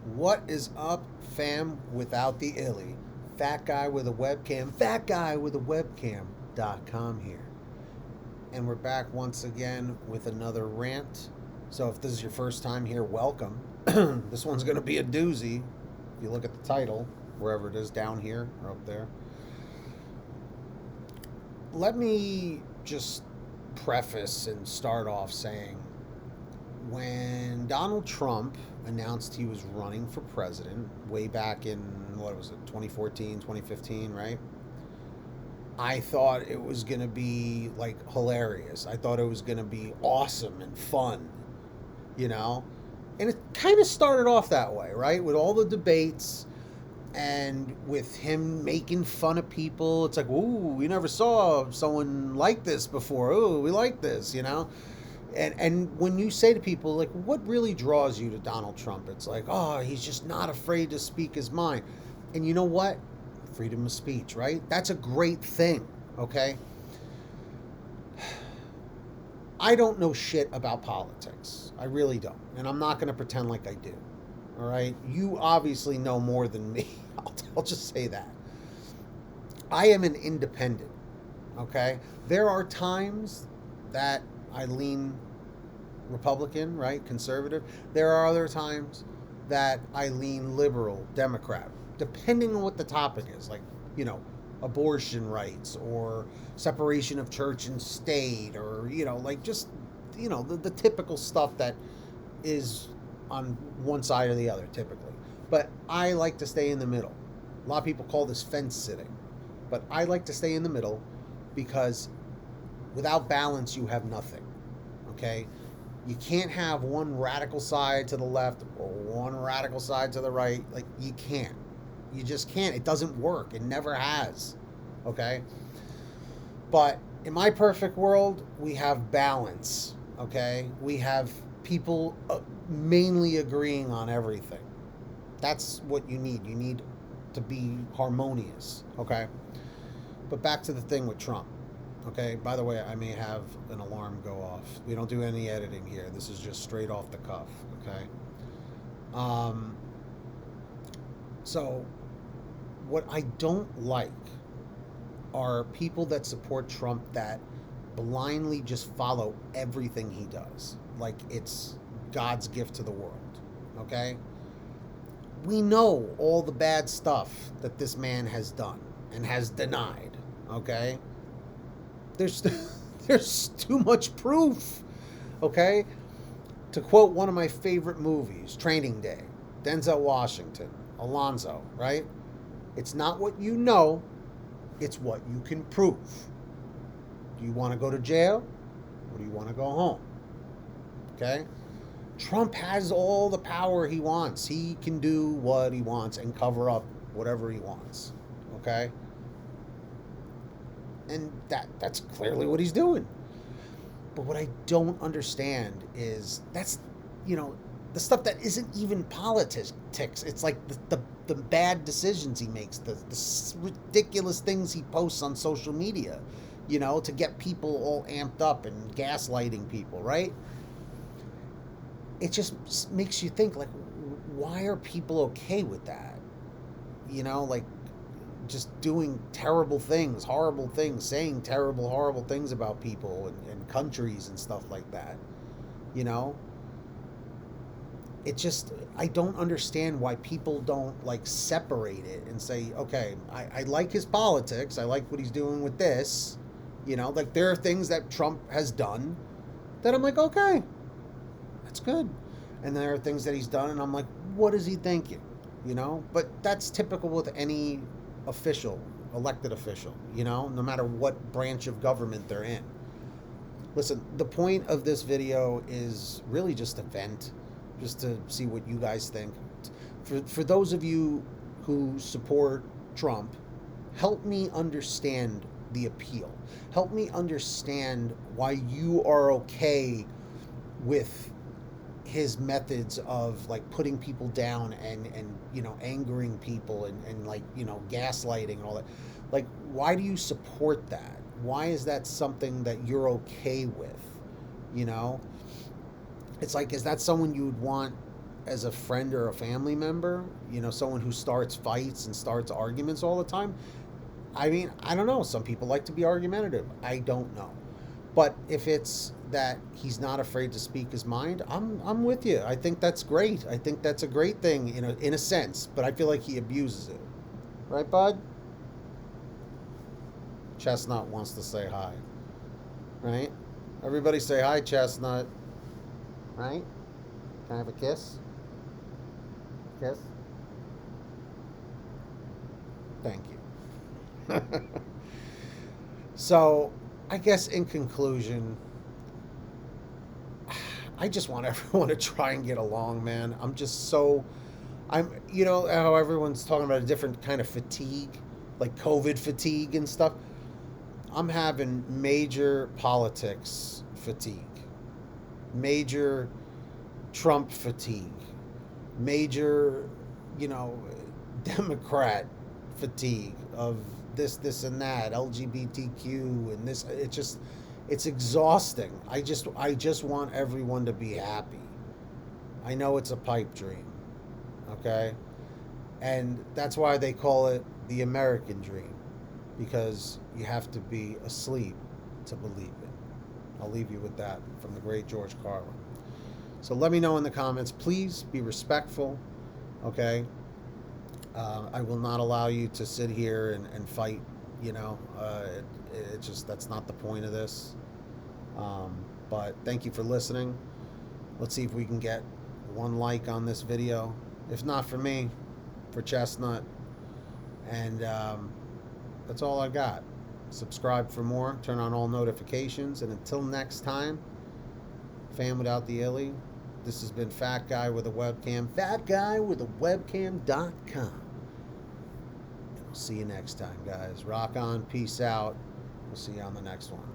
What is up, fam, without the illy? Fat guy with a webcam, fat guy with a webcam.com here. And we're back once again with another rant. So if this is your first time here, welcome. This one's going to be a doozy. If you look at the title, wherever it is, down here or up there. Let me just preface and start off saying when Donald Trump announced he was running for president way back in, what was it, 2014, 2015, right? I thought it was going to be like hilarious. I thought it was going to be awesome and fun, you know? And it kind of started off that way, right? With all the debates and with him making fun of people. It's like, ooh, we never saw someone like this before. Ooh, we like this, you know? And when you say to people, like, what really draws you to Donald Trump? It's like, oh, he's just not afraid to speak his mind. And you know what? Freedom of speech, right? That's a great thing, okay? I don't know shit about politics. I really don't. And I'm not going to pretend like I do. All right? You obviously know more than me. I'll just say that. I am an independent, okay? There are times that I lean Republican, right? Conservative. There are other times that I lean liberal, Democrat, depending on what the topic is. Like, you know, abortion rights or separation of church and state or, you know, like just, you know, the typical stuff that is on one side or the other typically. But I like to stay in the middle. A lot of people call this fence sitting. But I like to stay in the middle because without balance, you have nothing. Okay? You can't have one radical side to the left or one radical side to the right. Like, you can't. You just can't. It doesn't work. It never has. Okay? But in my perfect world, we have balance. Okay? We have people mainly agreeing on everything. That's what you need. You need to be harmonious. Okay? But back to the thing with Trump. Okay, by the way, I may have an alarm go off. We don't do any editing here. This is just straight off the cuff, okay? Um, so, what I don't like are people that support Trump that blindly just follow everything he does. Like it's God's gift to the world, okay? We know all the bad stuff that this man has done and has denied, okay? There's there's too much proof. Okay? To quote one of my favorite movies, Training Day, Denzel Washington, Alonzo, right? It's not what you know, it's what you can prove. Do you want to go to jail or do you want to go home? Okay? Trump has all the power he wants. He can do what he wants and cover up whatever he wants. Okay? And that's clearly what he's doing. But what I don't understand is that's, you know, the stuff that isn't even politics. It's like the bad decisions he makes, the ridiculous things he posts on social media, you know, to get people all amped up and gaslighting people, right? It just makes you think, like, why are people okay with that? You know, like, just doing terrible things, horrible things, saying terrible, horrible things about people and countries and stuff like that. You know? It just, I don't understand why people don't, like, separate it and say, okay, I like his politics. I like what he's doing with this. You know, like, there are things that Trump has done that I'm like, okay, that's good. And there are things that he's done and I'm like, what is he thinking? You know? But that's typical with any official, elected official, you know, no matter what branch of government they're in. Listen, the point of this video is really just a vent, just to see what you guys think. For those of you who support Trump, help me understand the appeal. Help me understand why you are okay with his methods of like putting people down and you know angering people and like you know gaslighting and all that. Like, why do you support that? Why is that something that you're okay with? You know, it's like, is that someone you would want as a friend or a family member, someone who starts fights and starts arguments all the time. I mean, I don't know. Some people like to be argumentative. I don't know. But if it's that he's not afraid to speak his mind, I'm with you. I think that's great. I think that's a great thing in a sense, but I feel like he abuses it. Right, bud? Chestnut wants to say hi. Right? Everybody say hi, Chestnut. Right? Can I have a kiss? Kiss? Thank you. So, I guess in conclusion, I just want everyone to try and get along, man. How everyone's talking about a different kind of fatigue, like COVID fatigue and stuff. I'm having major politics fatigue, major Trump fatigue, major, you know, Democrat fatigue of this, and that, LGBTQ and this. It's exhausting. I just want everyone to be happy. I know it's a pipe dream, okay? And that's why they call it the American dream, because you have to be asleep to believe it. I'll leave you with that from the great George Carlin. So let me know in the comments. Please be respectful, okay? I will not allow you to sit here and fight, that's not the point of this. But thank you for listening. Let's see if we can get one like on this video. If not for me, for Chestnut. And that's all I got. Subscribe for more. Turn on all notifications. And until next time, Fan Without the Illy, this has been Fat Guy with a Webcam. FatGuyWithAWebcam.com. And we'll see you next time, guys. Rock on. Peace out. We'll see you on the next one.